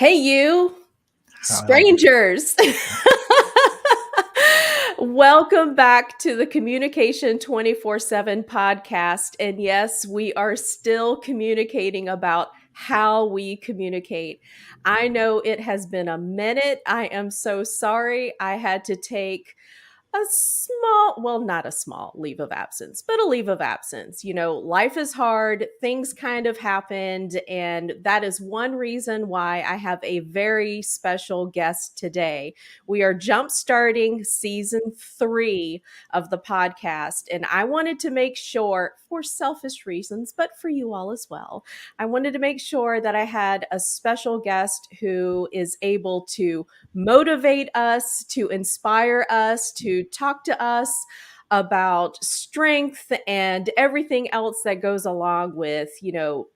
Hey, you Hello. strangers. Welcome back to the Communication 24/7 podcast. And yes, we are still communicating about how we communicate. I know it has been a minute. I am so sorry. I had to take a small, well, not a small leave of absence, but a leave of absence. Life is hard, things kind of happened, and that is one reason why I have a very special guest today. We are jump starting season 3 of the podcast, and I wanted to make sure, for selfish reasons, but for you all as well, I wanted to make sure that I had a special guest who is able to motivate us, to inspire us, to talk to us about strength and everything else that goes along with,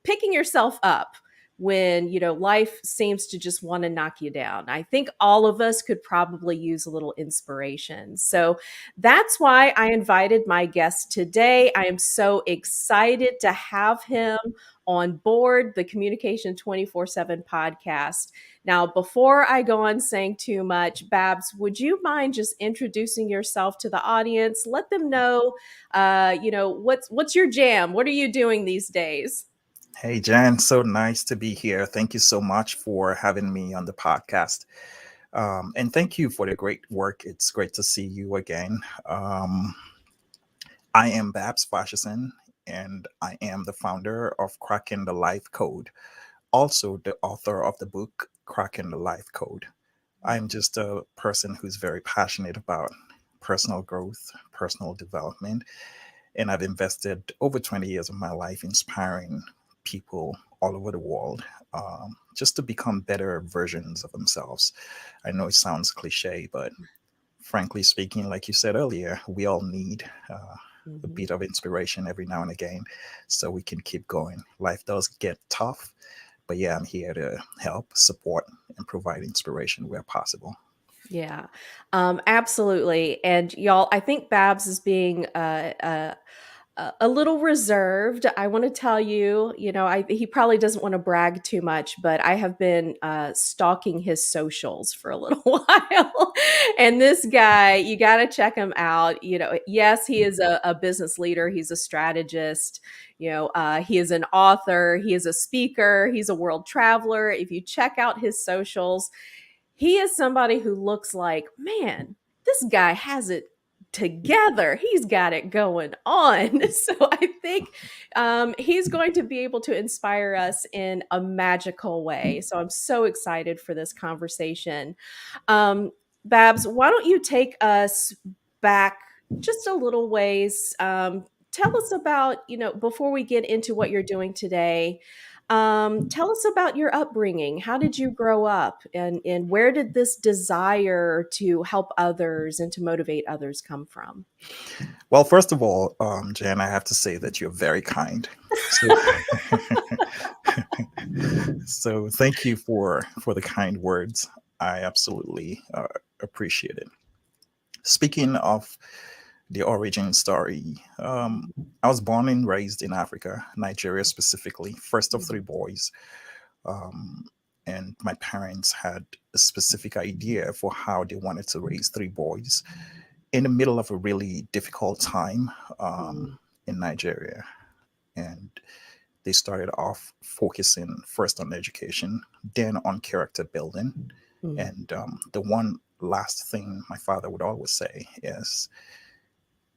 picking yourself up when, life seems to just want to knock you down. I think all of us could probably use a little inspiration. So that's why I invited my guest today. I am so excited to have him on board the Communication 24/7 podcast. Now, before I go on saying too much, Babs, would you mind just introducing yourself to the audience? Let them know, what's your jam? What are you doing these days? Hey, Jan. So nice to be here. Thank you so much for having me on the podcast. And thank you for the great work. It's great to see you again. I am Babs Faseesin, and I am the founder of Cracking the Life Code, also the author of the book Cracking the Life Code. I'm just a person who's very passionate about personal growth, personal development, and I've invested over 20 years of my life inspiring people all over the world just to become better versions of themselves. I know it sounds cliche, but frankly speaking, like you said earlier, we all need a Mhm. bit of inspiration every now and again so we can keep going. Life does get tough, but yeah, I'm here to help, support, and provide inspiration where possible. Yeah, absolutely. And y'all, I think Babs is being a little reserved. I want to tell you, he probably doesn't want to brag too much, but I have been stalking his socials for a little while. And this guy, you got to check him out. Yes, he is a business leader, he's a strategist. He is an author, he is a speaker, he's a world traveler. If you check out his socials, he is somebody who looks like, man, this guy has it together. He's got it going on. So I think he's going to be able to inspire us in a magical way. So I'm so excited for this conversation. Um, Babs, why don't you take us back just a little ways? Tell us about, before we get into what you're doing today, tell us about your upbringing. How did you grow up, and where did this desire to help others and to motivate others come from? Well, first of all, Jan, I have to say that you're very kind. So, so thank you for the kind words. I absolutely appreciate it. Speaking of the origin story, I was born and raised in Africa, Nigeria specifically, first of three boys. Um, and my parents had a specific idea for how they wanted to raise three boys in the middle of a really difficult time Mm, in Nigeria. And they started off focusing first on education, then on character building. mm, And the one last thing my father would always say is,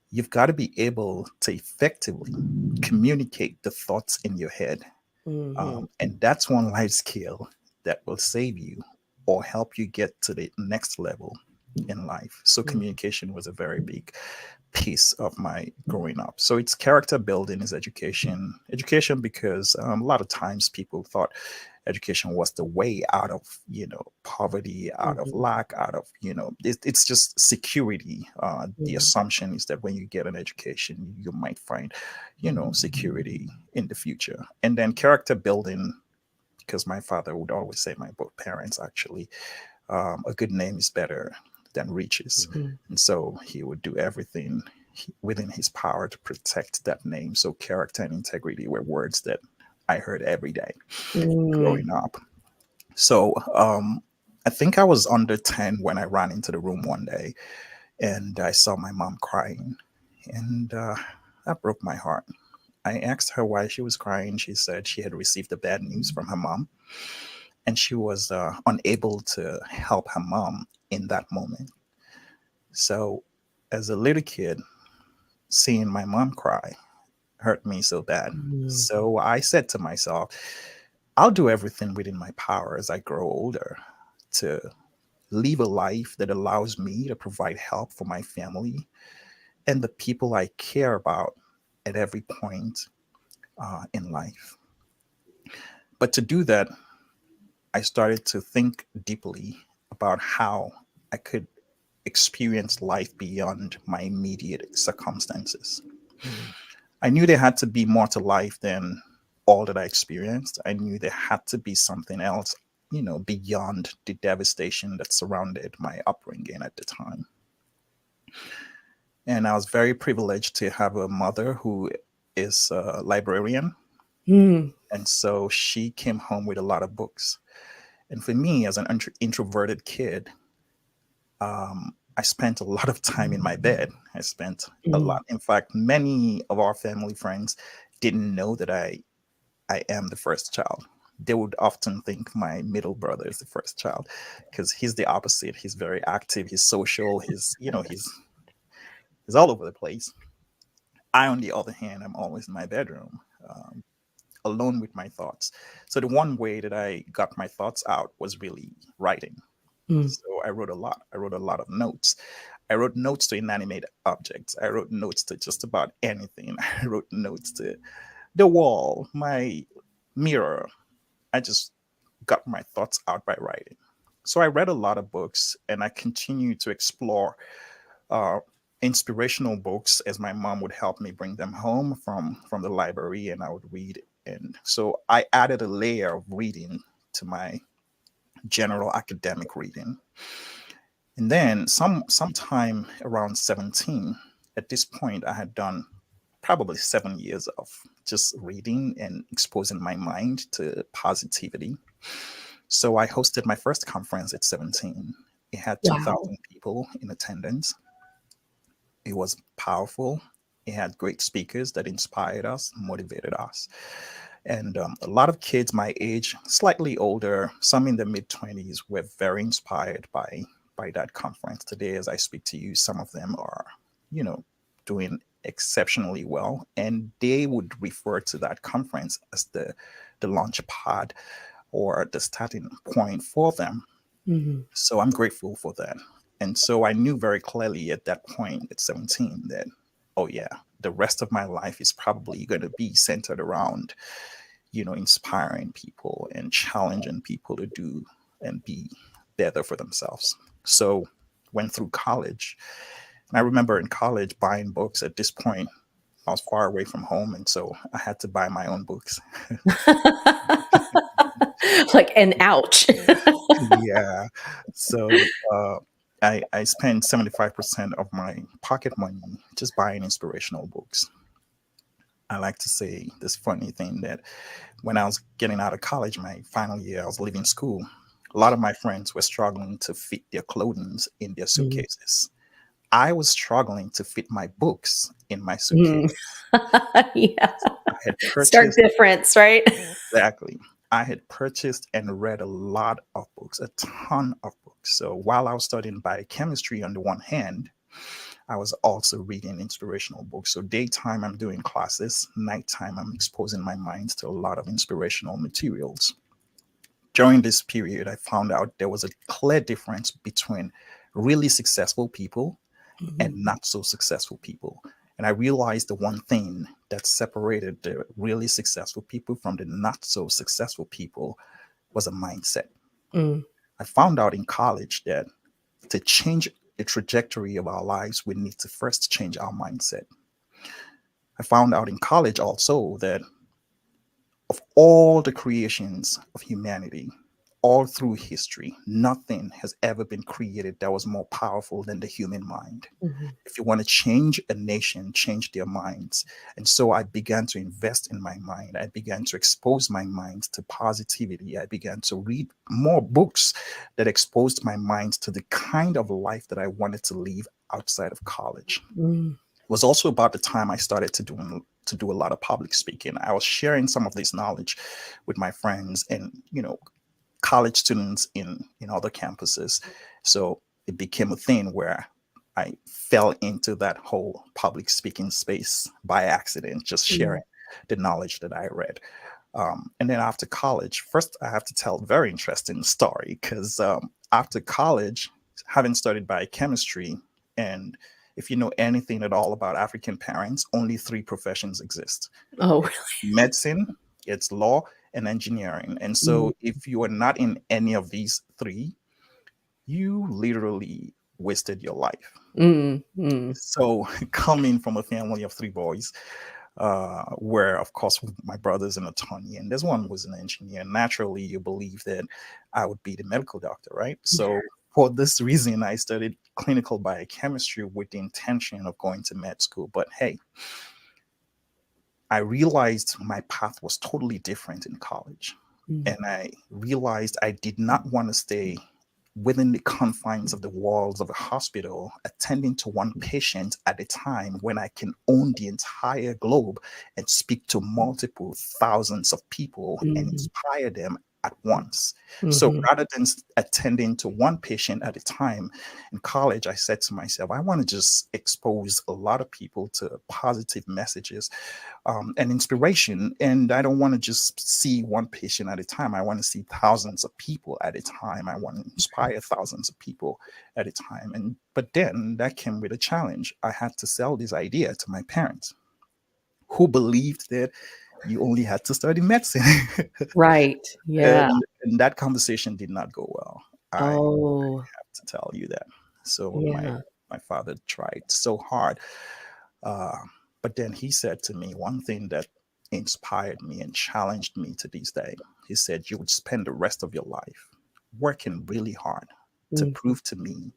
you've got to be able to effectively communicate the thoughts in your head. mhm, And that's one life skill that will save you or help you get to the next level in life. So, mm, communication was a very big piece of my growing up. So it's character building, is education. Education because a lot of times people thought education was the way out of poverty, out of mhm, lack, out of it's just security. The mm, assumption is that when you get an education, you might find security in the future. And then character building, because my father would always say, my both parents actually, a good name is better than riches. mhm, And so he would do everything within his power to protect that name. So character and integrity were words that I heard every day mm, growing up. So I think I was under 10 when I ran into the room one day and I saw my mom crying. And that broke my heart. I asked her why she was crying. She said she had received the bad news from her mom and she was unable to help her mom in that moment. So, as a little kid, seeing my mom cry hurt me so bad. Mm, So, I said to myself, I'll do everything within my power as I grow older to live a life that allows me to provide help for my family and the people I care about at every point in life. But to do that, I started to think deeply about how I could experience life beyond my immediate circumstances. mm, I knew there had to be more to life than all that I experienced. I knew there had to be something else, beyond the devastation that surrounded my upbringing at the time. And I was very privileged to have a mother who is a librarian. mm, And so she came home with a lot of books. And for me, as an introverted kid, I spent a lot of time in my bed. I spent a mm, lot. In fact, many of our family friends didn't know that I am the first child. They would often think my middle brother is the first child because he's the opposite. He's very active. He's social. He's all over the place. I, on the other hand, I'm always in my bedroom, alone with my thoughts. So the one way that I got my thoughts out was really writing. mm, So I wrote a lot. I wrote a lot of notes. I wrote notes to inanimate objects. I wrote notes to just about anything. I wrote notes to the wall, my mirror. I just got my thoughts out by writing. So I read a lot of books and I continued to explore uh, inspirational books as my mom would help me bring them home from the library and I would read. And so I added a layer of reading to my general academic reading. And then sometime around 17, at this point, I had done probably 7 years of just reading and exposing my mind to positivity. So I hosted my first conference at 17. It had wow. 2,000 people in attendance. It was powerful. It had great speakers that inspired us, motivated us. And a lot of kids my age, slightly older, some in their mid 20s, were very inspired by that conference. Today, as I speak to you, some of them are, you know, doing exceptionally well, and they would refer to that conference as the launch pad or the starting point for them. Mhm, So I'm grateful for that. And so I knew very clearly at that point at 17 that, oh yeah, the rest of my life is probably going to be centered around, inspiring people and challenging people to do and be better for themselves. So went through college. And I remember in college buying books. At this point, I was far away from home. And so I had to buy my own books. like an ouch. Yeah. So I spent 75% of my pocket money just buying inspirational books. I like to say this funny thing that when I was getting out of college, my final year, I was leaving school. A lot of my friends were struggling to fit their clothing in their Mm, suitcases. I was struggling to fit my books in my suitcase. mm. Yeah. I had Stark purchased difference, right? Exactly. I had purchased and read a lot of books, a ton of books. So while I was studying biochemistry on the one hand, I was also reading inspirational books. So daytime I'm doing classes, nighttime I'm exposing my mind to a lot of inspirational materials. During this period, I found out there was a clear difference between really successful people and Mhm, not so successful people. And I realized the one thing that separated the really successful people from the not so successful people was a mindset. mm, I found out in college that to change the trajectory of our lives, we need to first change our mindset. I found out in college also that of all the creations of humanity, all through history, nothing has ever been created that was more powerful than the human mind. Mhm. If you want to change a nation, change their minds. And so I began to invest in my mind. I began to expose my mind to positivity. I began to read more books that exposed my mind to the kind of life that I wanted to live outside of college. Mm. It was also about the time I started to do a lot of public speaking. I was sharing some of this knowledge with my friends and college students in other campuses. So it became a thing where I fell into that whole public speaking space by accident, just sharing Mm. the knowledge that I read. And then after college, first I have to tell a very interesting story because after college, having studied biochemistry, and if you know anything at all about African parents, only three professions exist: Oh, it's medicine, it's law, and engineering. And really? so if you are not in any of these three, you literally wasted your life. Mm. Mm. So coming from a family of three boys, where of course my brother's an attorney and this one was an engineer, naturally you believe that I would be the medical doctor, right? So for this reason, I studied clinical biochemistry with the intention of going to med school. But hey, I realized my path was totally different in college. Mm. And I realized I did not want to stay within the confines of the walls of a hospital, attending to one patient at a time when I can own the entire globe and speak to multiple thousands of people and Mhm. inspire them at once. So Mhm. rather than attending to one patient at a time in college, I said to myself, I want to just expose a lot of people to positive messages and inspiration. And I don't want to just see one patient at a time. I want to see thousands of people at a time. I want to inspire thousands of people at a time. And but then that came with a challenge. I had to sell this idea to my parents, who believed that you only had to study medicine. Right. Yeah. and that conversation did not go well. I have Oh, to tell you that. So yeah. my father tried so hard. Uh, but then he said to me one thing that inspired me and challenged me to this day. He said, you would spend the rest of your life working really hard to Mm. prove to me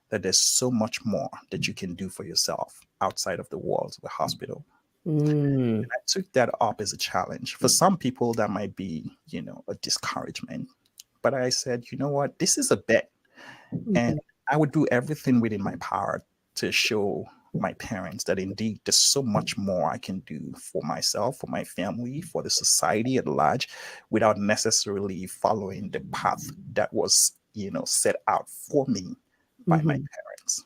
that there's so much more that you can do for yourself outside of the walls of the hospital. Mm. I took that up as a challenge. For some people, that might be, a discouragement. But I said, you know what? This is a bet. And Mhm. I would do everything within my power to show my parents that indeed there's so much more I can do for myself, for my family, for the society at large, without necessarily following the path that was, set out for me by my Mhm. parents.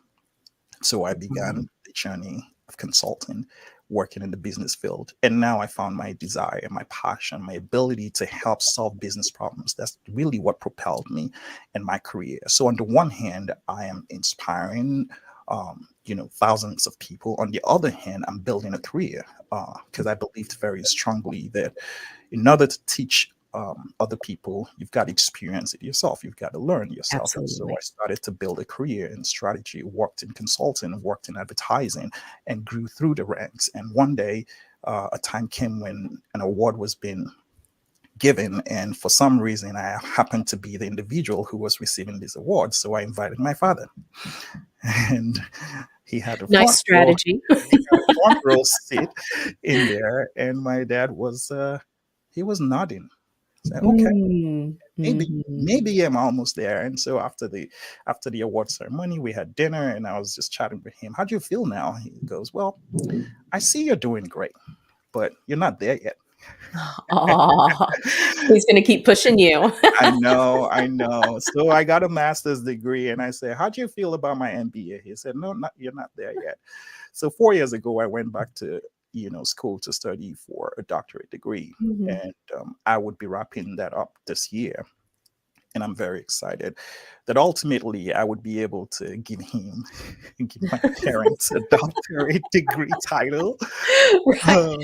So I Wow. began the journey of consulting, working in the business field. And now I found my desire, my passion, my ability to help solve business problems. That's really what propelled me in my career. So on the one hand, I am inspiring, thousands of people. On the other hand, I'm building a career because I believed very strongly that in order to teach other people, you've got to experience it yourself. You've got to learn yourself. And so I Absolutely. started to build a career in strategy, worked in consulting, worked in advertising, and grew through the ranks. And one day, a time came when an award was being given. And for some reason, I happened to be the individual who was receiving this award. So I invited my father. And he had a Nice front row, strategy. he had a front row seat in there. And my dad was, he was nodding. Said, okay, Mm. Mhm. maybe I'm almost there. And so after the award ceremony, we had dinner, and I was just chatting with him. How do you feel now? He goes, well, I see you're doing great, but you're not there yet. Aw. He's gonna keep pushing you. I know, I know. So I got a master's degree, and I said, how do you feel about my MBA? He said, no, you're not there yet. So 4 years ago, I went back to school to study for a doctorate degree, Mhm. and I would be wrapping that up this year. And I'm very excited that ultimately I would be able to give him, give my parents a doctorate degree title. Right. Uh,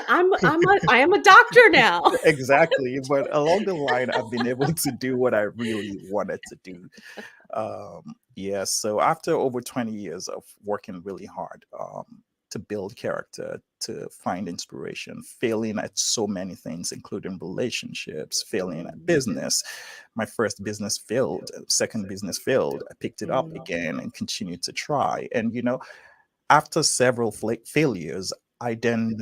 I am a doctor now. exactly. But along the line, I've been able to do what I really wanted to do. Yeah. So after over 20 years of working really hard, to build character, to find inspiration, failing at so many things, including relationships, failing at business. My first business failed, second business failed. I picked it up Mm. again and continued to try. And, after several failures, I then,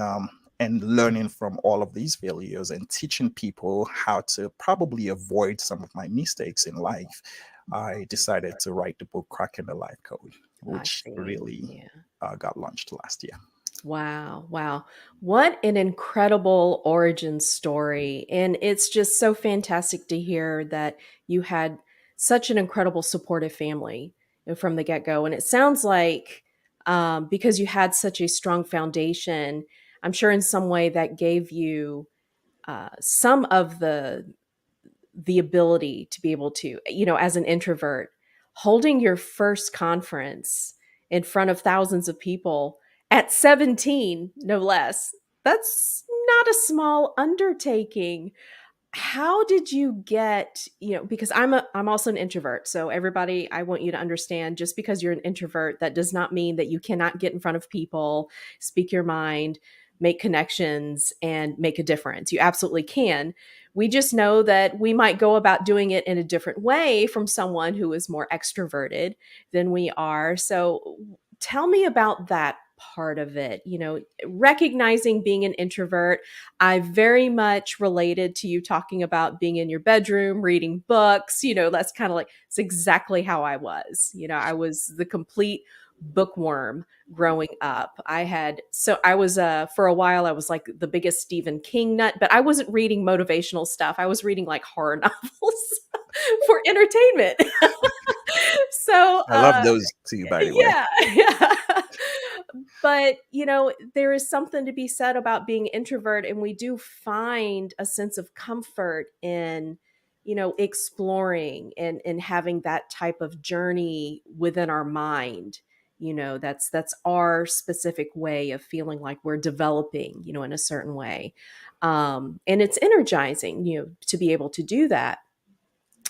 and learning from all of these failures and teaching people how to probably avoid some of my mistakes in life, I decided to write the book Cracking the Life Code, I which see. really Yeah. got launched last year. Wow. Wow. What an incredible origin story. And it's just so fantastic to hear that you had such an incredible supportive family from the get go. And it sounds like because you had such a strong foundation, I'm sure in some way that gave you some of the ability to be able to, as an introvert, holding your first conference in front of thousands of people at 17, no less. That's not a small undertaking. How did you get, because I'm also an introvert. So everybody, I want you to understand, just because you're an introvert, that does not mean that you cannot get in front of people, speak your mind, make connections, and make a difference. You absolutely can. We just know that we might go about doing it in a different way from someone who is more extroverted than we are. So tell me about that part of it, recognizing being an introvert. I very much related to you talking about being in your bedroom, reading books. That's kind of like, it's exactly how I was. I was the complete bookworm growing up. I was, for a while, I was like the biggest Stephen King nut, but I wasn't reading motivational stuff. I was reading like horror novels for entertainment. So, I love those too, by the way. yeah, yeah. But, there is something to be said about being introvert, and we do find a sense of comfort in, exploring and having that type of journey within our mind. That's our specific way of feeling like we're developing, in a certain way. And it's energizing, to be able to do that.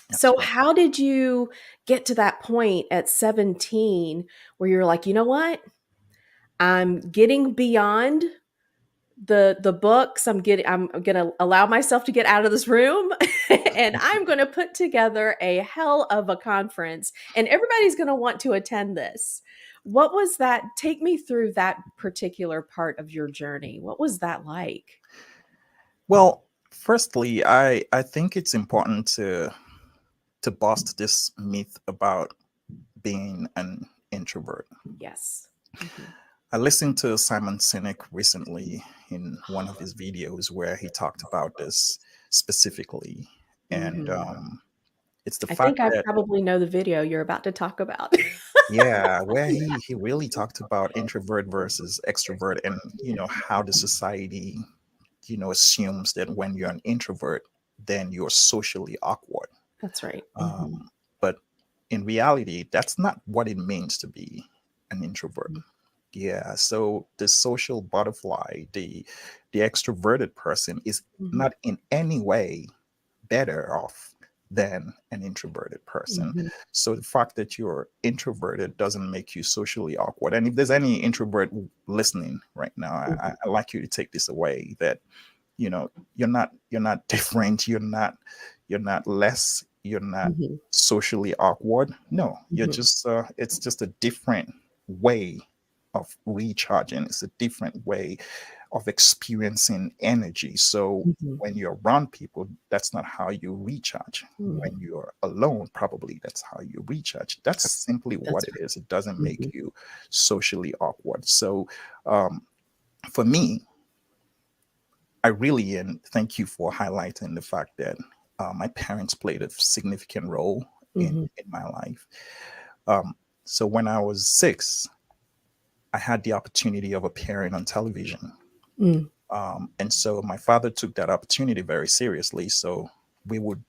That's So right. how did you get to that point at 17 where you're like, you know what? I'm getting beyond the books. I'm going to allow myself to get out of this room and I'm going to put together a hell of a conference and everybody's going to want to attend this. What was that? Take me through that particular part of your journey. What was that like? Well, firstly, I think it's important to bust this myth about being an introvert. Yes. Mhm. I listened to Simon Sinek recently in one of his videos where he talked about this specifically. And Mhm. it's the I fact think I that, probably know the video you're about to talk about. yeah, where he really talked about introvert versus extrovert and, how the society, assumes that when you're an introvert, then you're socially awkward. That's right. Mhm. Um, but in reality, that's not what it means to be an introvert. Yeah, so the social butterfly, the extroverted person is Mhm. not in any way better off than an introverted person. Mhm. So the fact that you're introverted doesn't make you socially awkward. And if there's any introvert listening right now, Mhm. I like you to take this away that you're not different, you're not less, you're not Mhm. socially awkward. No, you're Mhm. just it's just a different way of recharging. It's a different way of experiencing energy. So Mhm. when you're around people, that's not how you recharge. Mhm. When you're alone, probably that's how you recharge. That's simply what That's it is. It doesn't right. make Mhm. you socially awkward. So um, for me, I really, and thank you for highlighting the fact that my parents played a significant role in Mhm. my life. Um, so when I was 6, I had the opportunity of appearing on television, Mm. and so my father took that opportunity very seriously. So we would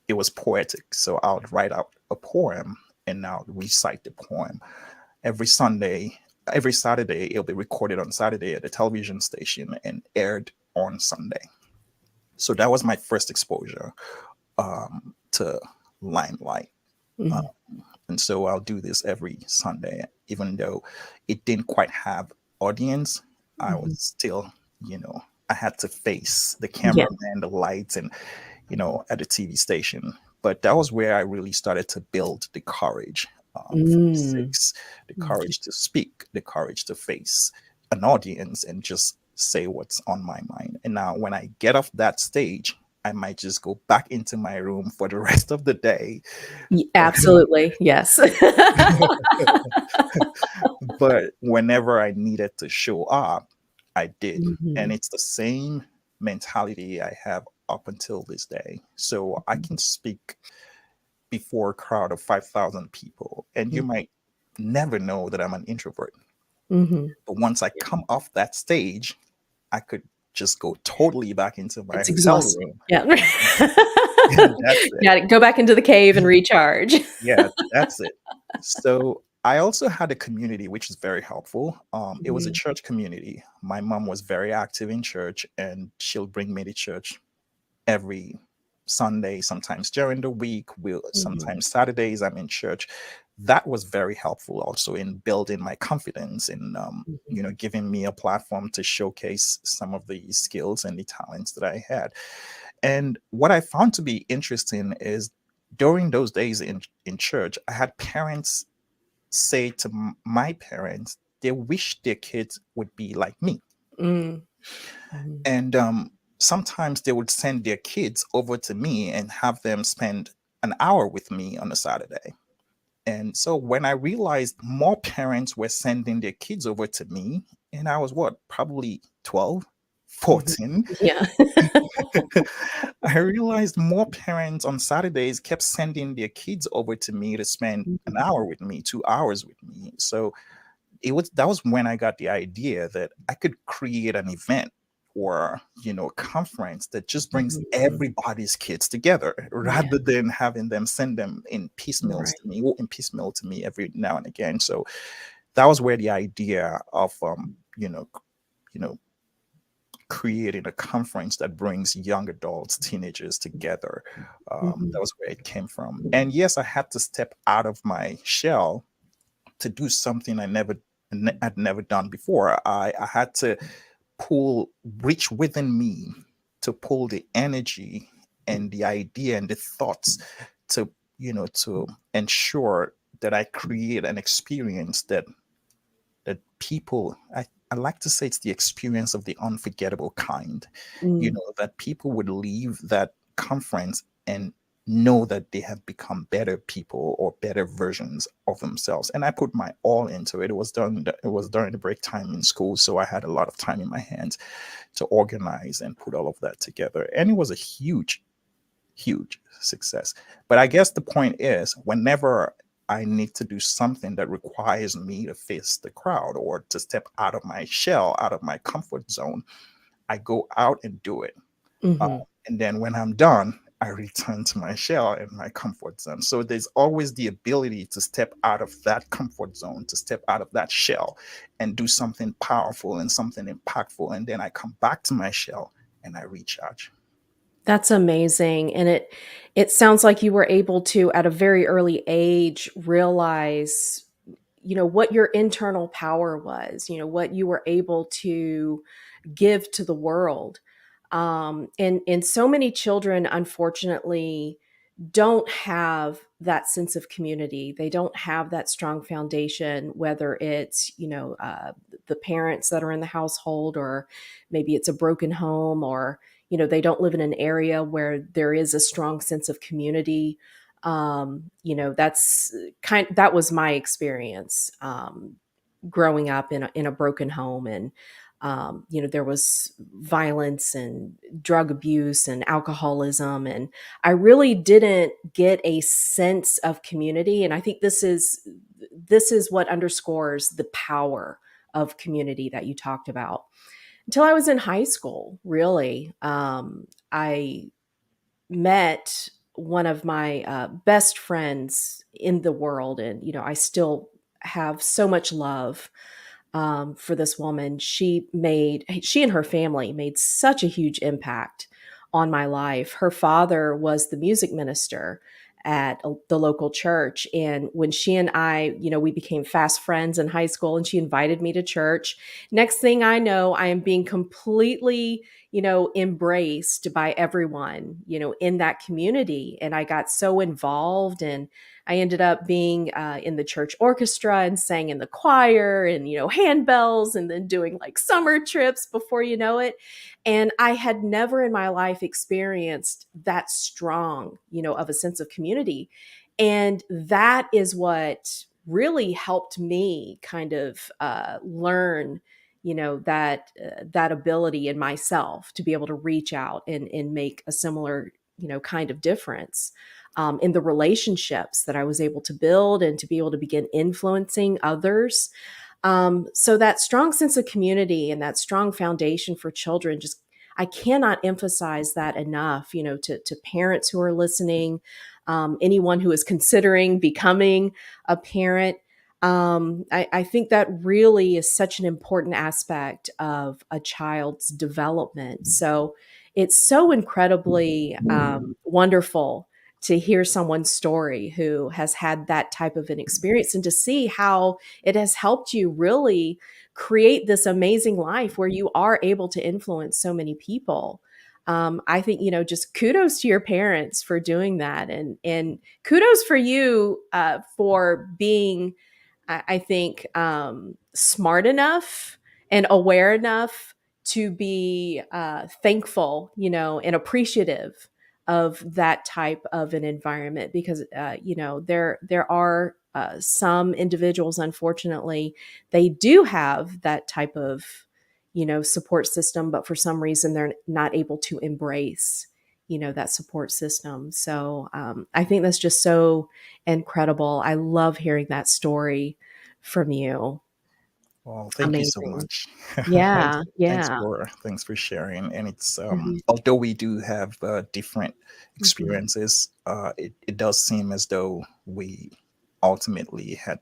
it was poetic. So I would write out a poem and I would recite the poem every Sunday. Every Saturday, it'll be recorded on Saturday at the television station and aired on Sunday. So that was my first exposure to limelight. Uh, Mhm. And so I'll do this every Sunday, even though it didn't quite have audience. I was Mhm. still, I had to face the Yeah. cameraman, the lights, and at the TV station. But that was where I really started to build the courage for the Mm. six, the Mhm. courage to speak, the courage to face an audience and just say what's on my mind. And now, when I get off that stage, I might just go back into my room for the rest of the day. Absolutely. Yes. But whenever I needed to show up, I did. And Mhm. it's the same mentality I have up until this day. So I can speak before a crowd of 5,000 people, and you Mhm. might never know that I'm an introvert. Mhm. But once I come off that stage, I could just go totally back into my It's hotel exhausting. room. Yeah. And that's it. Gotta go back into the cave and recharge. Yeah, that's it. So I also had a community which is very helpful. It was a Mhm. church community. My mom was very active in church, and she'll bring me to church every Sunday, sometimes during the week. We'll Mhm. sometimes Saturdays I'm in church. That was very helpful also in building my confidence, in Mhm. giving me a platform to showcase some of the skills and the talents that I had. And what I found to be interesting is during those days in church, I had parents say to my parents they wish their kids would be like me. Mm. Mhm. And sometimes they would send their kids over to me and have them spend an hour with me on a Saturday. And so when I realized more parents were sending their kids over to me, and I was what, probably 12, Mhm. 14, Yeah. I realized more parents on Saturdays kept sending their kids over to me to spend an Mhm. hour with me, 2 hours with me. So that was when I got the idea that I could create an event or a conference that just brings Mhm. everybody's kids together Yeah. rather than having them send them Right. in piecemeal to me every now and again. So that was where the idea of you know creating a conference that brings young adults, teenagers together. That Mhm. was where it came from. And yes, I had to step out of my shell to do something had never done before. I had to reach within me to pull the energy and the idea and the thoughts to to ensure that I create an experience that people I like to say it's the experience of the unforgettable kind, Mm. that people would leave that conference and know that they have become better people or better versions of themselves. And I put my all into it. It was during the break time in school, so I had a lot of time in my hands to organize and put all of that together. And it was a huge success. But I guess the point is, whenever I need to do something that requires me to face the crowd or to step out of my shell, out of my comfort zone, I go out and do it. Uh, Mhm. and then when I'm done, I return to my shell and my comfort zone. So there's always the ability to step out of that comfort zone, to step out of that shell and do something powerful and something impactful. And then I come back to my shell and I recharge. That's amazing, and it sounds like you were able to, at a very early age, realize, what your internal power was, what you were able to give to the world. And so many children, unfortunately, don't have that sense of community. They don't have that strong foundation, whether it's, the parents that are in the household, or maybe it's a broken home, or, they don't live in an area where there is a strong sense of community. That was my experience. Growing up in a broken home, and there was violence and drug abuse and alcoholism, and I really didn't get a sense of community. And I think this is what underscores the power of community that you talked about. Until I was in high school, really, I met one of my best friends in the world, and I still have so much love for this woman. She and her family made such a huge impact on my life. Her father was the music minister at the local church. And when she and I, we became fast friends in high school, and she invited me to church. Next thing I know, I am being completely, embraced by everyone, in that community. And I got so involved, and I ended up being in the church orchestra and sang in the choir, and, handbells, and then doing like summer trips before you know it. And I had never in my life experienced that strong, of a sense of community. And that is what really helped me kind of learn, that ability in myself to be able to reach out and make a similar, kind of difference in the relationships that I was able to build, and to be able to begin influencing others. So that strong sense of community and that strong foundation for children, just I cannot emphasize that enough, to parents who are listening, anyone who is considering becoming a parent. I think that really is such an important aspect of a child's development. So it's so incredibly wonderful to hear someone's story who has had that type of an experience, and to see how it has helped you really create this amazing life where you are able to influence so many people. I think, just kudos to your parents for doing that, and kudos for you for being, I think, smart enough and aware enough to be thankful, and appreciative of that type of an environment. Because there are some individuals, unfortunately, they do have that type of, support system, but for some reason they're not able to embrace, that support system. So I think that's just so incredible. I love hearing that story from you. Well, thank you so Amazing. much. thanks, Yeah, thanks yeah. for thanks for sharing. And it's Mhm, although we do have different mhm, experiences, it does seem as though we ultimately had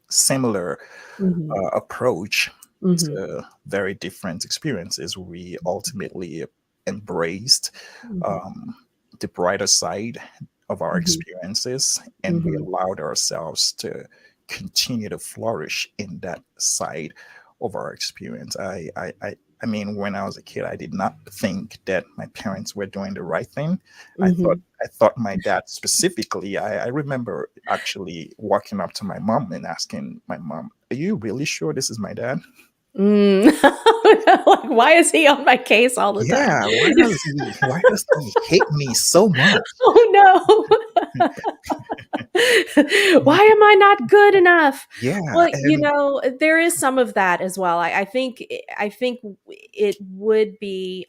similar mhm, approach mhm, to very different experiences. We ultimately embraced mhm, um, the brighter side of our mhm, experiences, and we mhm, allowed ourselves to continue to flourish in that side of our experience. I mean, when I was a kid, I did not think that my parents were doing the right thing. mhm. I thought my dad specifically. I remember actually walking up to my mom and asking my mom, "Are you really sure this is my dad?" Mm. Like, why is he on my case all the time? Yeah, why does he hate me so much? Oh no. Why am I not good enough? Yeah, Well, and there is some of that as well. I think it would be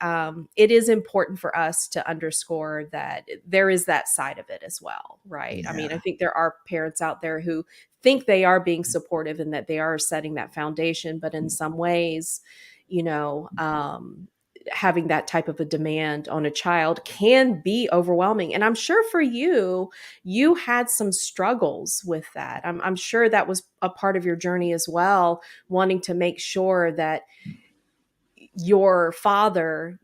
it is important for us to underscore that there is that side of it as well, right? I mean, I yeah, think there are parents out there who think they are being supportive and that they are setting that foundation, but in some ways, you know, um, having that type of a demand on a child can be overwhelming. And I'm sure for you, you had some struggles with that. I'm sure that was a part of your journey as well, wanting to make sure that your father,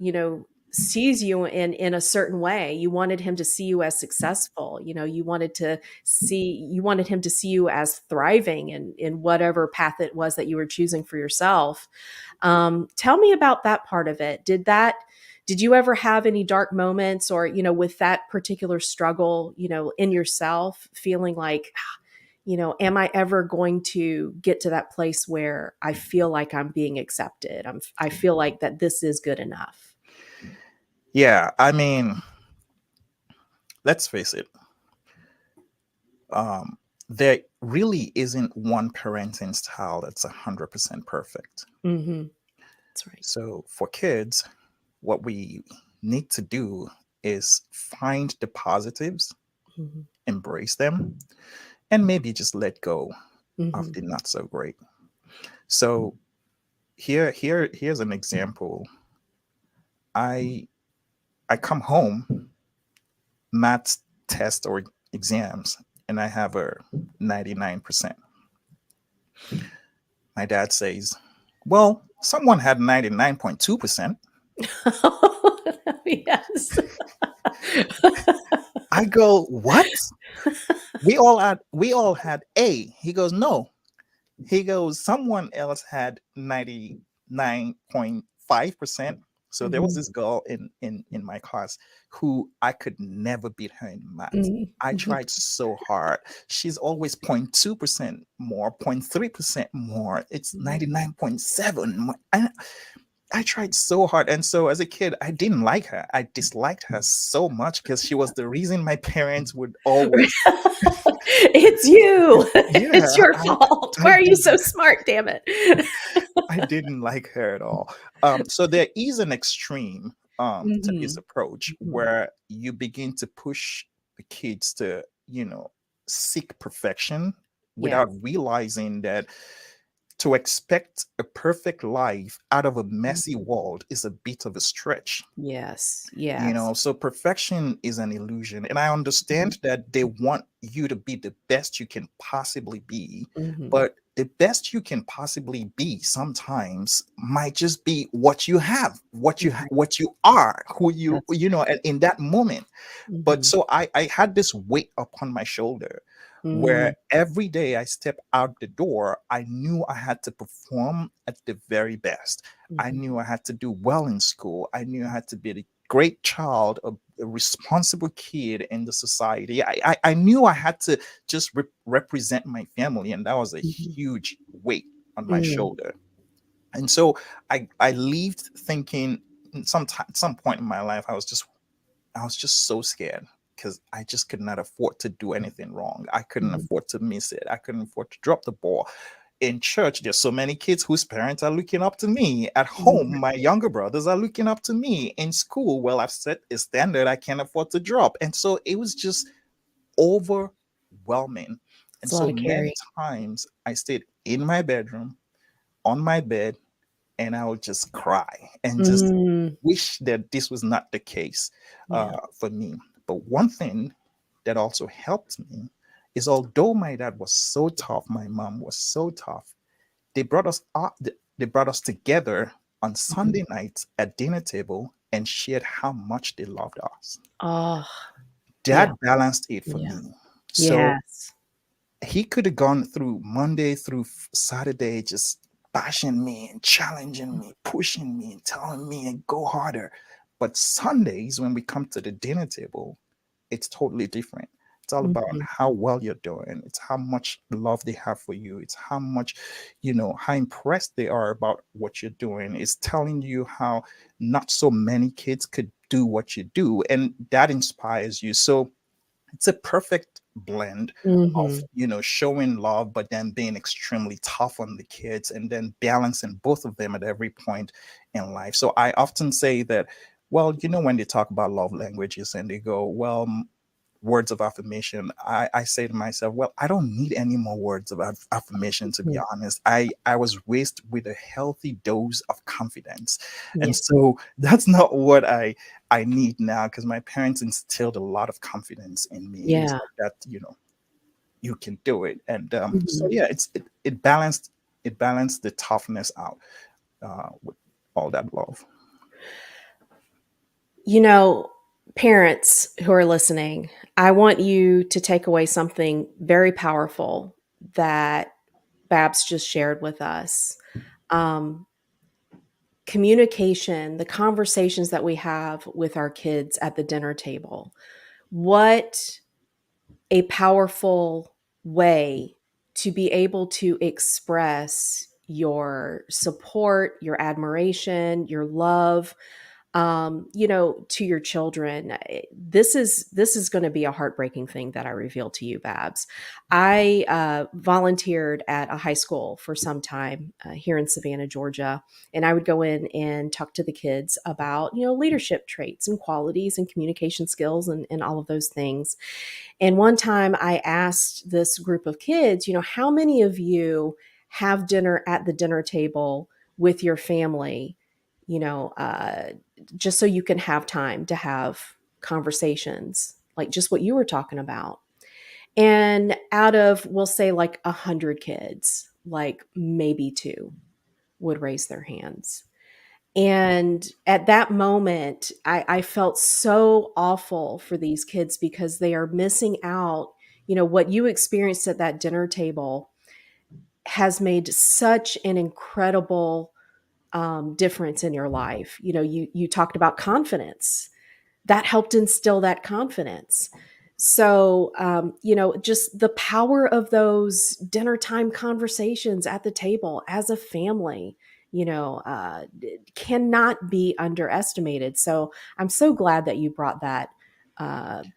sees you in a certain way. You wanted him to see you as successful. You wanted him to see you as thriving in whatever path it was that you were choosing for yourself. Tell me about that part of it. Did you ever have any dark moments, or, with that particular struggle, in yourself, feeling like, am I ever going to get to that place where I feel like I'm being accepted? I feel like that this is good enough. yeah. I mean, let's face it. Um, there really isn't one parenting style that's 100% perfect. Hmm. That's right. So for kids, what we need to do is find the positives, Hmm. embrace them, and maybe just let go of Hmm. the not so great. So here's an example. I I come home, math test or exams, and I have a 99%. My dad says, "Well, someone had 99.2%." Yes. I go, "What?" We all had A. He goes, no. He goes, someone else had 99.5%. So there was Mhm. this girl in my class who I could never beat her in math. Mhm. I Mhm. tried so hard. She's always 0.2% more, 0.3% more. It's Mhm. 99.7. I tried so hard. And so as a kid, I didn't like her. I disliked her so much because she was the reason my parents would always, It's you. It's yeah, your fault. I Why are you did. so smart, damn it? I didn't like her at all. So there is an extreme to this Mhm. approach Mhm. where you begin to push the kids to, seek perfection Yes. without realizing that to expect a perfect life out of a messy Mhm. world is a bit of a stretch. Yes. Yes. So perfection is an illusion, and I Mhm. understand that they want you to be the best you can possibly be, Mhm. but the best you can possibly be sometimes might just be what you have, Mhm. what you are, who you That's in that moment. But Mhm. so I had this weight upon my shoulder Mm. where every day I step out the door, I knew I had to perform at the very best. I Mhm. knew I had to do well in school. I knew I had to be a great child, a responsible kid in the society. I knew I had to just represent my family, and that was a Mhm. huge weight on my Mm. shoulder. And so I left thinking some point in my life I was just so scared because I just could not afford to do anything wrong. I couldn't Mhm. afford to miss it. I couldn't afford to drop the ball. In church, there's so many kids whose parents are looking up to me. At home, Mhm. my younger brothers are looking up to me. In school, well, I've set a standard I can't afford to drop. And so it was just overwhelming. And It's a lot so to many carry. times I stayed in my bedroom on my bed and I would just cry and just Mm. wish that this was not the case Yeah. for me. But one thing that also helped me is although my dad was so tough, my mom was so tough, they brought us up, they brought us together on Mhm. Sunday nights at dinner table and shared how much they loved us. Oh, yeah. That balanced it for Yeah. me. So Yes. he could have gone through Monday through Saturday just bashing me and challenging me, pushing me and telling me and go harder. But Sundays, when we come to the dinner table, it's totally different. It's all about Mhm. how well you're doing. It's how much love they have for you. It's how much, how impressed they are about what you're doing. It's telling you how not so many kids could do what you do. And that inspires you. So it's a perfect blend of Mhm. showing love but then being extremely tough on the kids and then balancing both of them at every point in life. So I often say that, well, when they talk about love languages and they go, well, words of affirmation, I say to myself, well, I don't need any more words of affirmation, to be Mhm. honest. I was raised with a healthy dose of confidence, Yeah. and so that's not what I need now, because my parents instilled a lot of confidence in me. They Yeah. said that you can do it, and so Mhm. yeah, it balanced the toughness out with all that love. You know, parents who are listening, I want you to take away something very powerful that Babs just shared with us. Um, Communication, the conversations that we have with our kids at the dinner table. What a powerful way to be able to express your support, your admiration, your love, to your children. This is going to be a heartbreaking thing that I reveal to you, Babs. I volunteered at a high school for some time here in Savannah, Georgia, and I would go in and talk to the kids about leadership traits and qualities and communication skills and all of those things. And one time I asked this group of kids, how many of you have dinner at the dinner table with your family? You know, just so you can have time to have conversations like just what you were talking about. And out of, we'll say, like 100 kids, like maybe two would raise their hands. And at that moment, I felt so awful for these kids because they are missing out, what you experienced at that dinner table has made such an incredible difference in your life. You talked about confidence that helped instill that confidence. So, just the power of those dinner time conversations at the table as a family, cannot be underestimated. So, I'm so glad that you brought that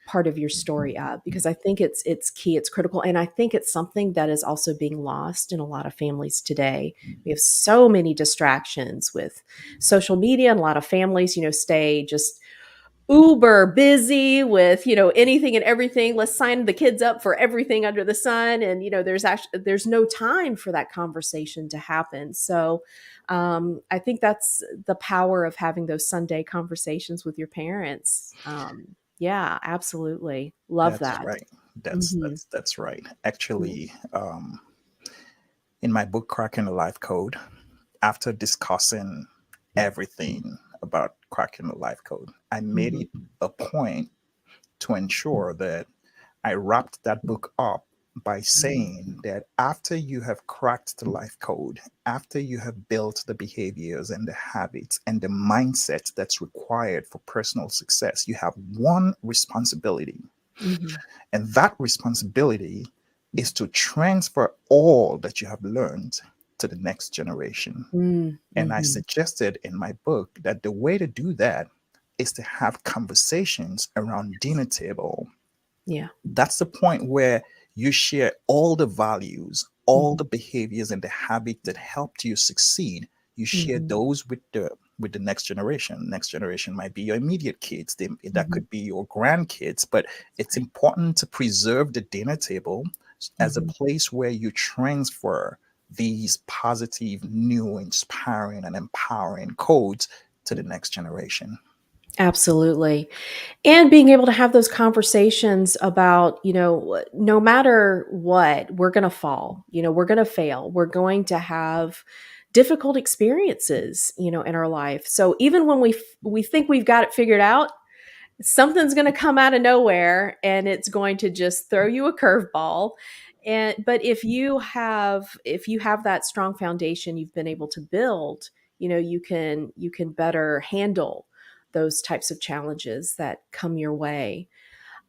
part of your story up because I think it's key, it's critical, and I think it's something that is also being lost in a lot of families today. We have so many distractions with social media, and a lot of families, stay just uber busy with anything and everything. Let's sign the kids up for everything under the sun, and there's no time for that conversation to happen. So I think that's the power of having those Sunday conversations with your parents. Yeah, absolutely love That's that. right. That's Hmm. that's that's right. Actually, in my book Cracking the Life Code, after discussing everything about cracking the life code, I made Hmm. it a point to ensure that I wrapped that book up by saying that after you have cracked the life code, after you have built the behaviors and the habits and the mindset that's required for personal success, you have one responsibility. Hmm. And that responsibility is to transfer all that you have learned to the next generation. Hmm. And I Hmm. suggested in my book that the way to do that is to have conversations around dinner table. Yeah. That's the point where you share all the values, all Hmm. the behaviors and the habits that helped you succeed. You share Hmm. those with the next generation. Next generation might be your immediate kids. That Hmm. could be your grandkids. But it's important to preserve the dinner table as a Hmm. place where you transfer these positive, new, inspiring, and empowering codes to the next generation. Absolutely. And being able to have those conversations about, no matter what, we're going to fall, we're going to fail, we're going to have difficult experiences, in our life. So even when we think we've got it figured out, something's going to come out of nowhere and it's going to just throw you a curveball. And but if you have that strong foundation you've been able to build, you can better handle those types of challenges that come your way.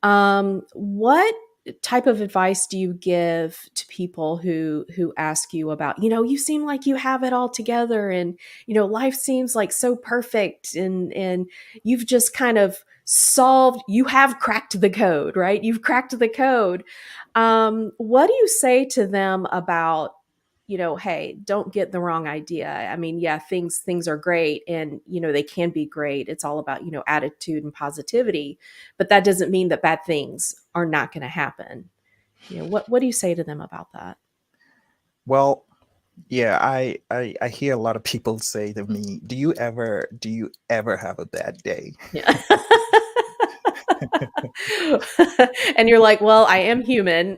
What type of advice do you give to people who ask you about, you seem like you have it all together, and life seems like so perfect, and you've just kind of you have cracked the code, right? You've cracked the code. What do you say to them about, hey, don't get the wrong idea. I mean, yeah, things are great, and they can be great. It's all about, attitude and positivity, but that doesn't mean that bad things are not going to happen. What do you say to them about that? Well, yeah, I hear a lot of people say to me, "Do you ever have a bad day?" Yeah. And you're like, well, I am human.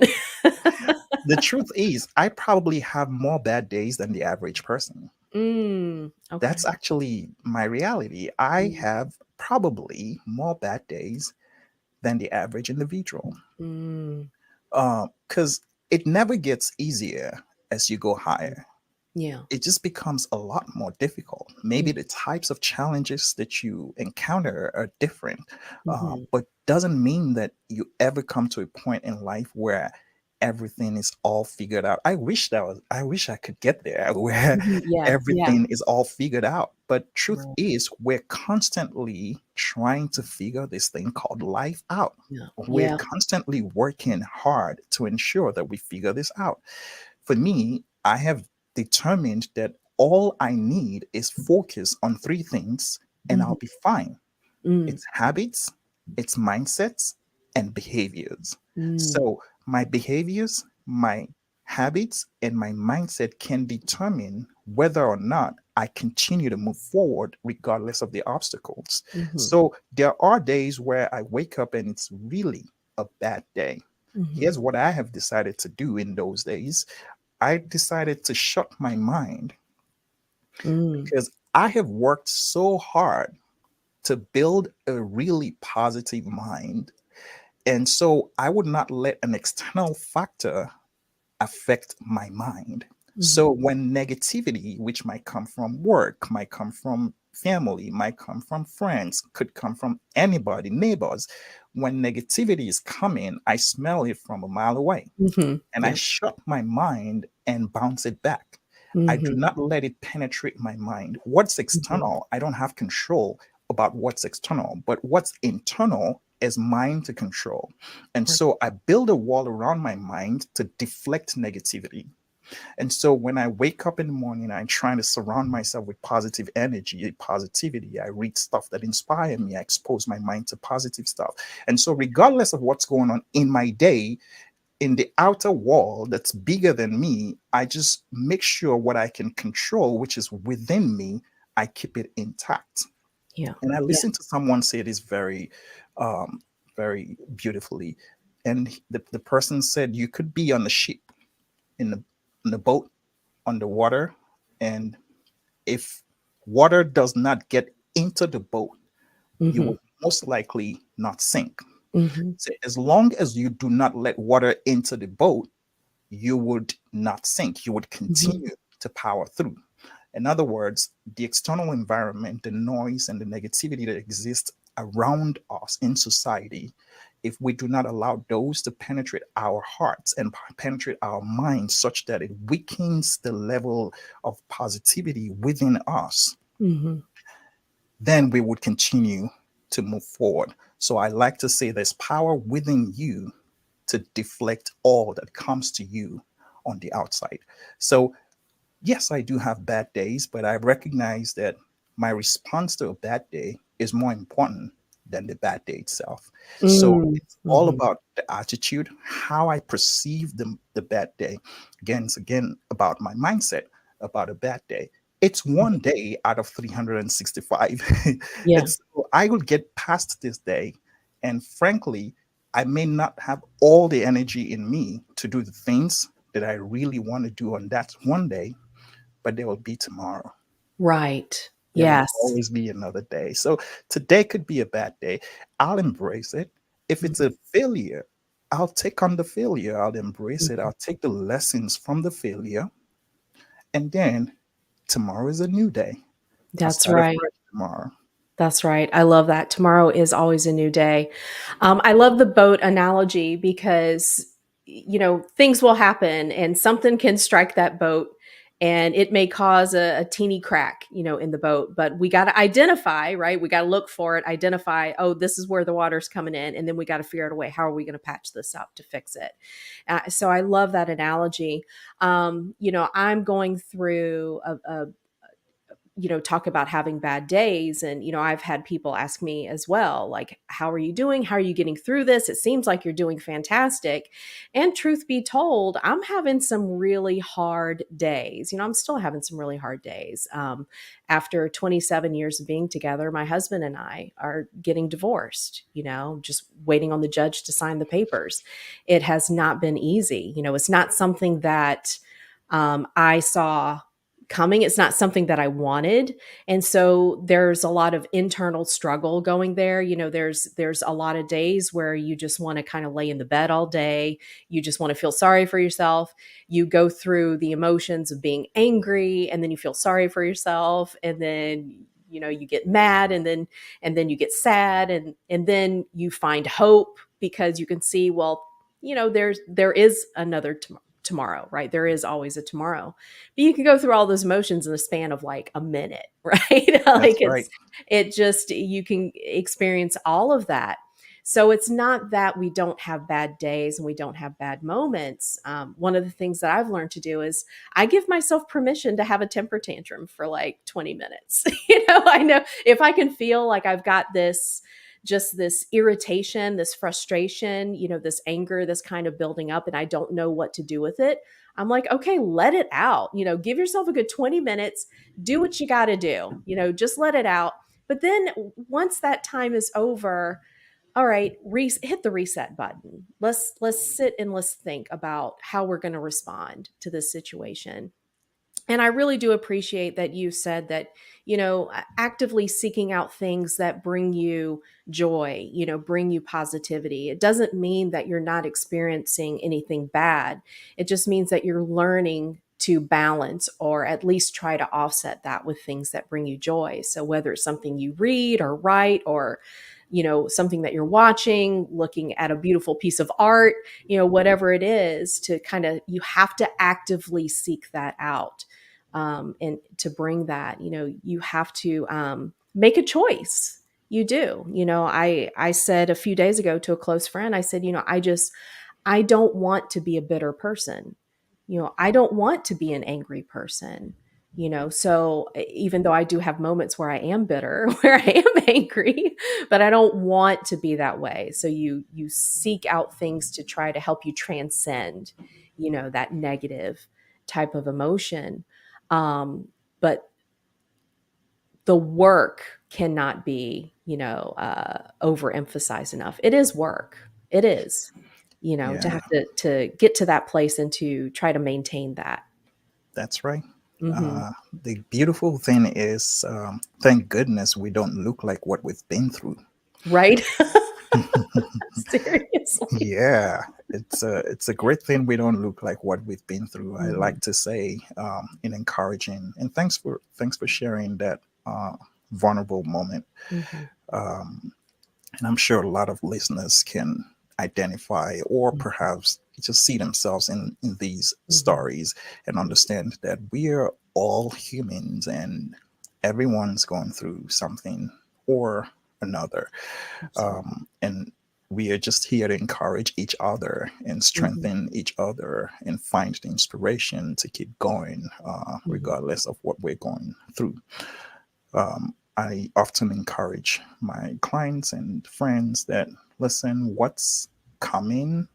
The truth is, I probably have more bad days than the average person. Okay. That's actually my reality. I Mm, have probably more bad days than the average individual. mm, Because it never gets easier as you go mm. higher. Yeah. It just becomes a lot more difficult. Mm, Maybe the types of challenges that you encounter are different, mhm, but doesn't mean that you ever come to a point in life where everything is all figured out. I wish I could get there where mhm. Yeah. Yeah. everything is all figured out. But truth Right. is, we're constantly trying to figure this thing called life out. Yeah. We're Yeah. constantly working hard to ensure that we figure this out. For me, I have determined that all I need is focus on three things and I'll Mhm, be fine. mm, It's habits, it's mindsets, and behaviors. mm, So, my behaviors, my habits, and my mindset can determine whether or not I continue to move forward regardless of the obstacles. mhm, So, there are days where I wake up and it's really a bad day. mhm, Here's what I have decided to do in those days. I decided to shut my mind mm, because I have worked so hard to build a really positive mind. And so I would not let an external factor affect my mind. Mhm. So when negativity, which might come from work, might come from family, might come from friends, could come from anybody, neighbors, when negativity is coming, I smell it from a mile away Mhm. and I Yeah. shut my mind and bounce it back. I do Mhm. not let it penetrate my mind. What's Mhm. external, I don't have control about what's external, but what's internal is mine to control. And Right. so I build a wall around my mind to deflect negativity. And so when I wake up in the morning, I'm trying to surround myself with positive energy, positivity. I read stuff that inspire me. I expose my mind to positive stuff. And so regardless of what's going on in my day, in the outer wall that's bigger than me, I just make sure what I can control, which is within me, I keep it intact. Yeah. And I Yeah. listened to someone say this um, very beautifully. And the person said, you could be on the ship, in the boat, on the water, and if water does not get into the boat, you Mhm. will most likely not sink. Mhm. So as long as you do not let water into the boat, you would not sink. You would Mhm. continue to power through. In other words, the external environment, the noise and the negativity that exists around us in society, if we do not allow those to penetrate our hearts and penetrate our minds such that it weakens the level of positivity within us, Mhm. then we would continue to move forward. So I like to say there's power within you to deflect all that comes to you on the outside. So yes, I do have bad days, but I recognize that my response to a bad day is more important than the bad day itself. So Mm. it's all Mhm. about the attitude, how I perceive the bad day. Again, it's again about my mindset about a bad day. It's one day out of 365. Yeah. And so I will get past this day. And frankly, I may not have all the energy in me to do the things that I really want to do on that one day, but there will be tomorrow. Right. There will Yes. always be another day. So today could be a bad day. I'll embrace it. If it's Mhm. a failure, I'll take on the failure. I'll embrace it. Mhm. I'll take the lessons from the failure. And then tomorrow is a new day. I'll That's start right. afresh tomorrow. That's right. I love that. Tomorrow is always a new day. I love the boat analogy because, things will happen and something can strike that boat and it may cause a teeny crack, in the boat. But we got to identify, right? We got to look for it, identify, oh, this is where the water's coming in. And then we got to figure out a way. How are we going to patch this up to fix it? So I love that analogy. I'm going through talk about having bad days. And, I've had people ask me as well, like, how are you doing? How are you getting through this? It seems like you're doing fantastic. And truth be told, I'm having some really hard days. I'm still having some really hard days. After 27 years of being together, my husband and I are getting divorced, just waiting on the judge to sign the papers. It has not been easy. It's not something that I saw coming. It's not something that I wanted. And so there's a lot of internal struggle going there. There's a lot of days where you just want to kind of lay in the bed all day. You just want to feel sorry for yourself. You go through the emotions of being angry and then you feel sorry for yourself and then you get mad and then you get sad and then you find hope because you can see, well, there is another tomorrow, right? There is always a tomorrow. But you can go through all those emotions in the span of like a minute, right? That's Like right. it just, you can experience all of that. So it's not that we don't have bad days and we don't have bad moments. One of the things that I've learned to do is I give myself permission to have a temper tantrum for like 20 minutes. I know if I can feel like I've got this irritation, this frustration, this anger, this kind of building up, and I don't know what to do with it. I'm like, okay, let it out. Give yourself a good 20 minutes, do what you got to do, just let it out. But then once that time is over, all right, hit the reset button. Let's sit and let's think about how we're going to respond to this situation. And I really do appreciate that you said that, actively seeking out things that bring you joy, bring you positivity. It doesn't mean that you're not experiencing anything bad. It just means that you're learning to balance or at least try to offset that with things that bring you joy. So whether it's something you read or write, or something that you're watching, looking at a beautiful piece of art, whatever it is, to kind of, you have to actively seek that out. And to bring that, you have to make a choice. You do. I said a few days ago to a close friend, I said, I don't want to be a bitter person. I don't want to be an angry person. So even though I do have moments where I am bitter, where I am angry, but I don't want to be that way. So you seek out things to try to help you transcend, that negative type of emotion. But the work cannot be, overemphasized enough. It is work. It is, to Yeah, have to get to that place and to try to maintain that. that's right. Hmm. The beautiful thing is, thank goodness we don't look like what we've been through. Right? Seriously. Yeah, it's a great thing we don't look like what we've been through. I Hmm. like to say, in encouraging, and thanks for sharing that vulnerable moment. Hmm. And I'm sure a lot of listeners can identify or perhaps just see themselves in these Hmm. stories and understand that we are all humans and everyone's going through something or another. Absolutely. And we are just here to encourage each other and Hmm. strengthen each other and find the inspiration to keep going, Hmm. regardless of what we're going through. I often encourage my clients and friends that, listen, what's coming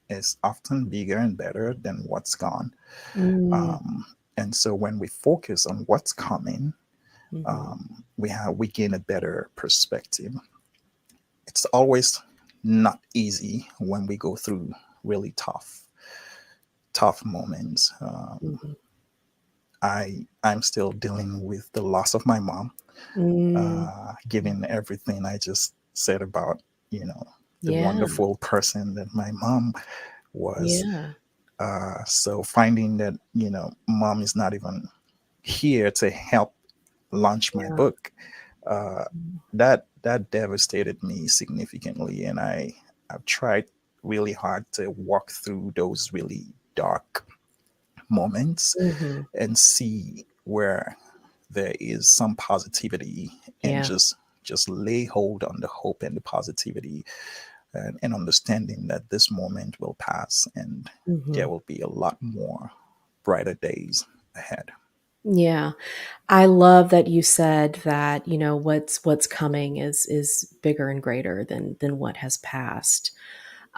is often bigger and better than what's gone. Hmm. And so when we focus on what's coming, Hmm. we gain a better perspective. It's always not easy when we go through really tough moments. Hmm. I'm still dealing with the loss of my mom, Mm. given everything I just said about, you know, the Yeah. wonderful person that my mom was. Yeah. So finding that, mom is not even here to help launch my Yeah. book, uh, that devastated me significantly, and I've tried really hard to walk through those really dark moments Hmm. and see where there is some positivity, and Yeah. just lay hold on the hope and the positivity, and understanding that this moment will pass and there Hmm. will be a lot more brighter days ahead. Yeah. I love that you said that, what's coming is bigger and greater than what has passed.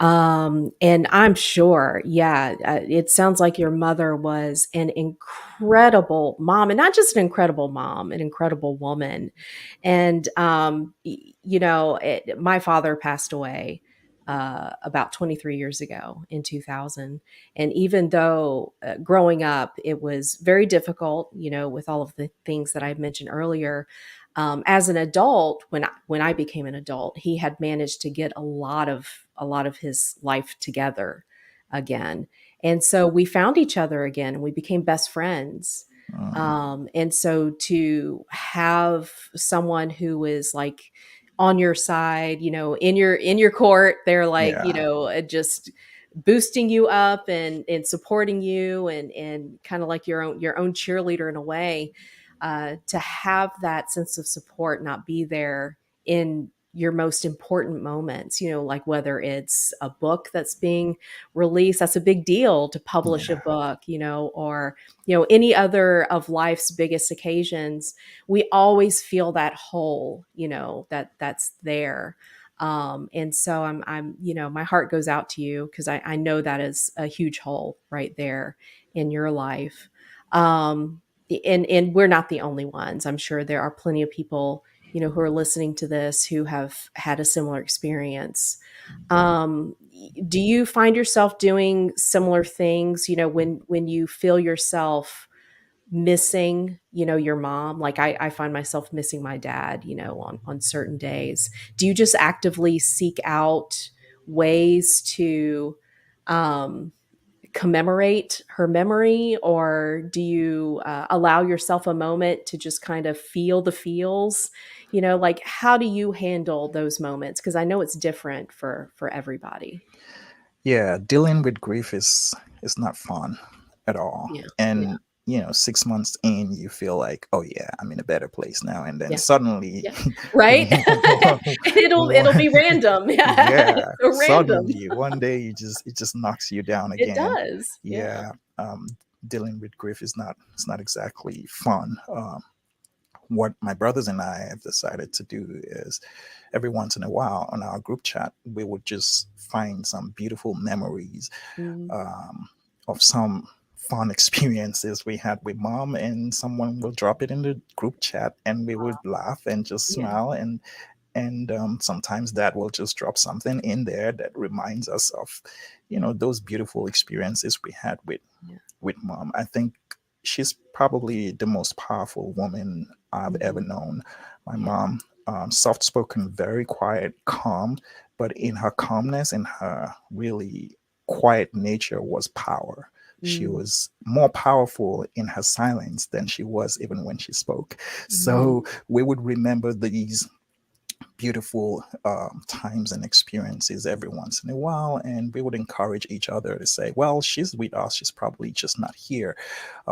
And I'm sure, yeah, it sounds like your mother was an incredible mom, and not just an incredible mom, an incredible woman. And my father passed away about 23 years ago in 2000. And even though growing up, it was very difficult, with all of the things that I mentioned earlier. As an adult, when I became an adult, he had managed to get a lot of his life together again, and so we found each other again, and we became best friends. Mm, And so to have someone who is like on your side, in your court, they're like, yeah, just boosting you up and supporting you, and kind of like your own cheerleader in a way. To have that sense of support not be there in your most important moments, like whether it's a book that's being released, that's a big deal to publish a yeah, book, or any other of life's biggest occasions. We always feel that hole, that's there. And so I'm my heart goes out to you, because I know that is a huge hole right there in your life. um and we're not the only ones. I'm sure there are plenty of people, who are listening to this, who have had a similar experience. Do you find yourself doing similar things, when you feel yourself missing, your mom. Like I find myself missing my dad, on certain days. Do you just actively seek out ways to um, commemorate her memory, or do you allow yourself a moment to just kind of feel the feels? Like how do you handle those moments? Because I know it's different for everybody. Yeah, dealing with grief is not fun at all. Yeah, yeah, And 6 months in, you feel like, oh yeah, I'm in a better place now. And then yeah. suddenly, Yeah. Right? It'll one, be random. Yeah. yeah, It's so random. suddenly one day it just knocks you down It again. does. Yeah. Yeah, dealing with grief is not it's not exactly fun. What my brothers and I have decided to do is every once in a while on our group chat, we would just find some beautiful memories Mm, um, of some fun experiences we had with mom, and someone will drop it in the group chat, and we would laugh and just yeah. smile. And sometimes dad will just drop something in there that reminds us of those beautiful experiences we had Yeah. with mom. I think she's probably the most powerful woman I've ever Mhm. known. My Yeah. mom, soft spoken, very quiet, calm, but in her calmness and her really quiet nature was power. She Mm, was more powerful in her silence than she was even when she spoke. mm, So we would remember these beautiful times and experiences every once in a while, and we would encourage each other to say, well, she's with us, she's probably just not here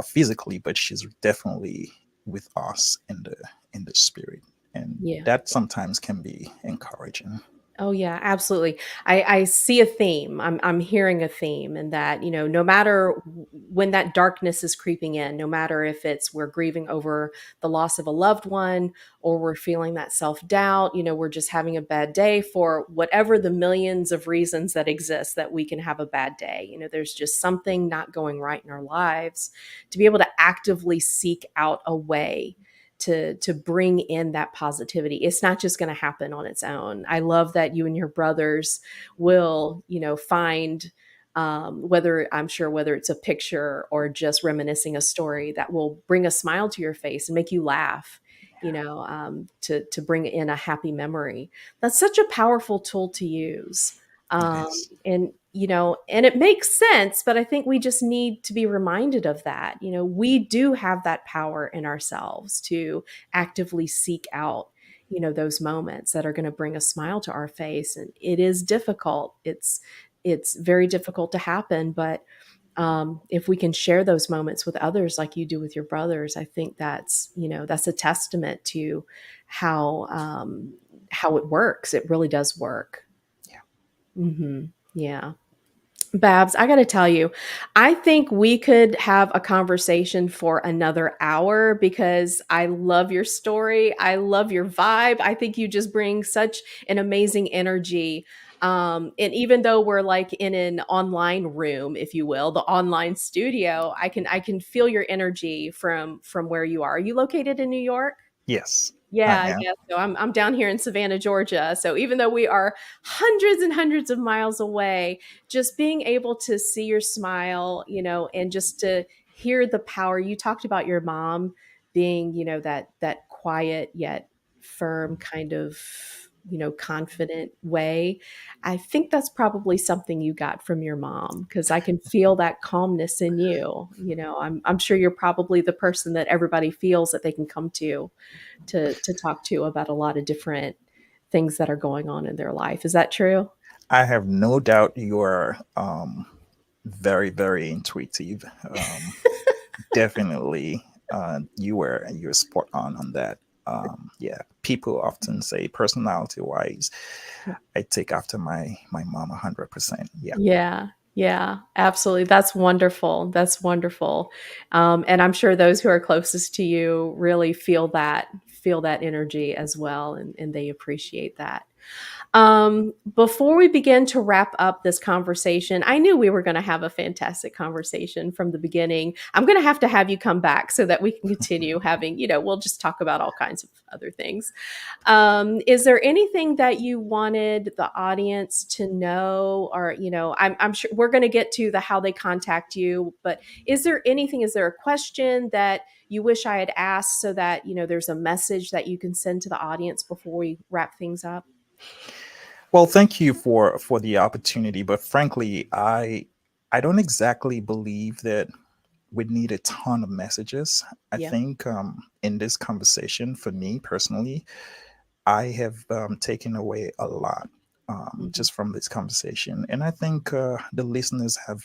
physically, but she's definitely with us in the spirit. And yeah. that sometimes can be encouraging. Oh yeah, absolutely. I see a theme. I'm hearing a theme, and that no matter when that darkness is creeping in, no matter if it's we're grieving over the loss of a loved one, or we're feeling that self doubt, we're just having a bad day for whatever the millions of reasons that exist that we can have a bad day. There's just something not going right in our lives. To be able to actively seek out a way to bring in that positivity. It's not just going to happen on its own. I love that you and your brothers will, find whether I'm sure whether it's a picture or just reminiscing a story that will bring a smile to your face and make you laugh. To bring in a happy memory. That's such a powerful tool to use. It is. And it makes sense, but I think we just need to be reminded of that. We do have that power in ourselves to actively seek out, those moments that are going to bring a smile to our face. And it is difficult. It's very difficult to happen, but if we can share those moments with others like you do with your brothers, I think that's a testament to how it works. It really does work. Yeah. Yeah. Babs, I got to tell you, I think we could have a conversation for another hour because I love your story. I love your vibe. I think you just bring such an amazing energy. And even though we're like in an online room, if you will, the online studio, I can feel your energy from where you are. Are you located in New York? Yes, I Yeah, am. yeah. So I'm down here in Savannah, Georgia. So even though we are hundreds and hundreds of miles away, just being able to see your smile, and just to hear the power. You talked about your mom being, that quiet yet firm kind of, confident way. I think that's probably something you got from your mom because I can feel that calmness in you. I'm sure you're probably the person that everybody feels that they can come to talk to about a lot of different things that are going on in their life. Is that true? I have no doubt you're very, very intuitive. Definitely, you were spot on that. Yeah, people often say personality wise, I take after my mom 100%. Yeah. Yeah. Yeah, absolutely. That's wonderful. That's wonderful. And I'm sure those who are closest to you really feel that energy as well, and they appreciate that. Before we begin to wrap up this conversation, I knew we were going to have a fantastic conversation from the beginning. I'm going to have you come back so that we can continue having, we'll just talk about all kinds of other things. Is there anything that you wanted the audience to know? Or, I'm sure we're going to get to the how they contact you, but is there a question that you wish I had asked so that, there's a message that you can send to the audience before we wrap things up? Well, thank you for the opportunity, but frankly, I don't exactly believe that we need a ton of messages. I Yeah. think in this conversation, for me personally, I have taken away a lot Mhm. just from this conversation, and I think the listeners have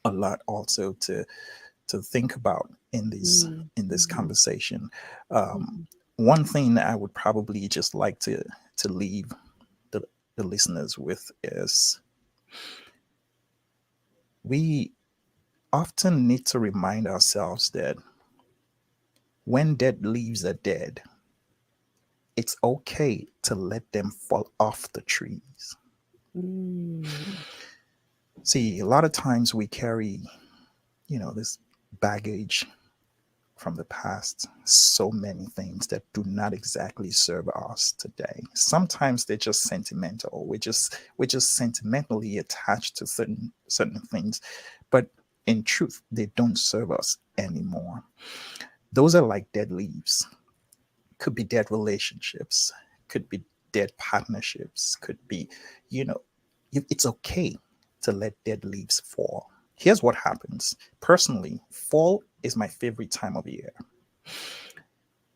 a lot also to think about Mm, in this mhm, conversation. Um, mhm, One thing that I would probably just like to leave the, the listeners with is we often need to remind ourselves that when dead leaves are dead, it's okay to let them fall off the trees. mm, See, a lot of times we carry, this baggage from the past, so many things that do not exactly serve us today. Sometimes they're just sentimental. We're just sentimentally attached to certain things, but in truth, they don't serve us anymore. Those are like dead leaves. Could be dead relationships, could be dead partnerships, could be, you know, it's okay to let dead leaves fall. Here's what happens. Personally, fall is my favorite time of year.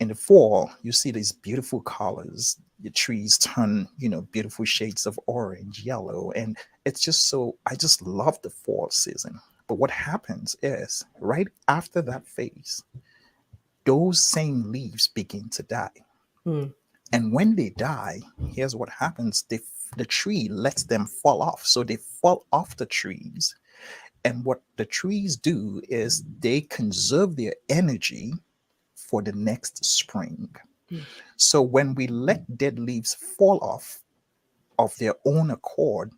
In the fall, you see these beautiful colors. The trees turn, beautiful shades of orange, yellow, and it's just so, I just love the fall season. But what happens is, right after that phase, those same leaves begin to die. mm, And when they die, here's what happens. The tree lets them fall off. So they fall off the trees. And what the trees do is they conserve their energy for the next spring. mm, So when we let dead leaves fall off of their own accord,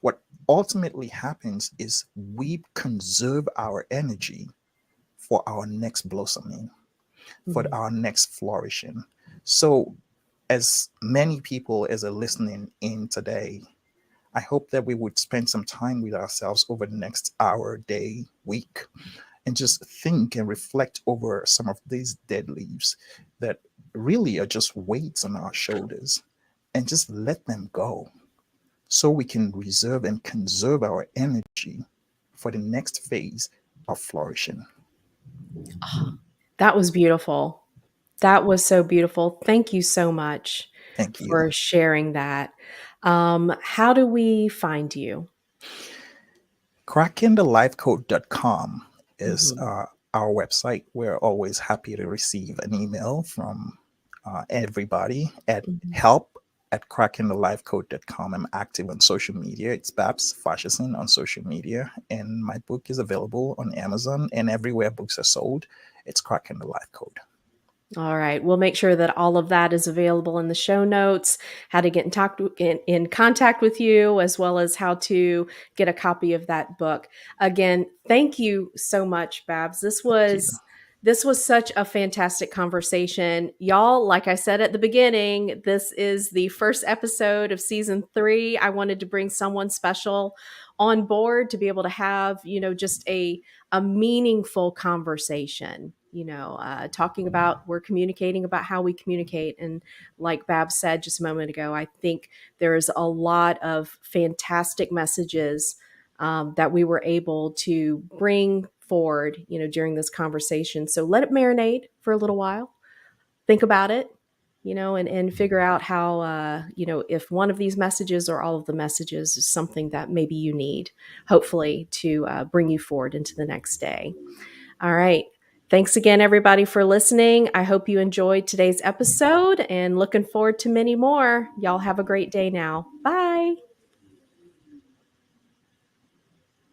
what ultimately happens is we conserve our energy for our next blossoming, for mhm. our next flourishing. So, as many people as are listening in today, I hope that we would spend some time with ourselves over the next hour, day, week, and just think and reflect over some of these dead leaves that really are just weights on our shoulders and just let them go so we can reserve and conserve our energy for the next phase of flourishing. That was beautiful. That was so beautiful. Thank you so much Thank you. for sharing that. How do we find you? Crackingthelifecode.com is Mhm, our website. We're always happy to receive an email from everybody at mhm. help at crackingthelifecode.com. I'm active on social media. It's Babs Faseesin on social media. And my book is available on Amazon and everywhere books are sold. It's Cracking the Life Code. All right. We'll make sure that all of that is available in the show notes, how to get in contact with you, as well as how to get a copy of that book. Again, thank you so much, Babs. Thank you. This was such a fantastic conversation. Y'all, like I said at the beginning, this is the first episode of season 3. I wanted to bring someone special on board to be able to have, just a meaningful conversation, talking about, we're communicating about how we communicate. And like Bab said just a moment ago, I think there's a lot of fantastic messages that we were able to bring forward, during this conversation. So let it marinate for a little while. Think about it, and figure out how, if one of these messages or all of the messages is something that maybe you need, hopefully, to bring you forward into the next day. All right. Thanks again, everybody, for listening. I hope you enjoyed today's episode and looking forward to many more. Y'all have a great day now. Bye.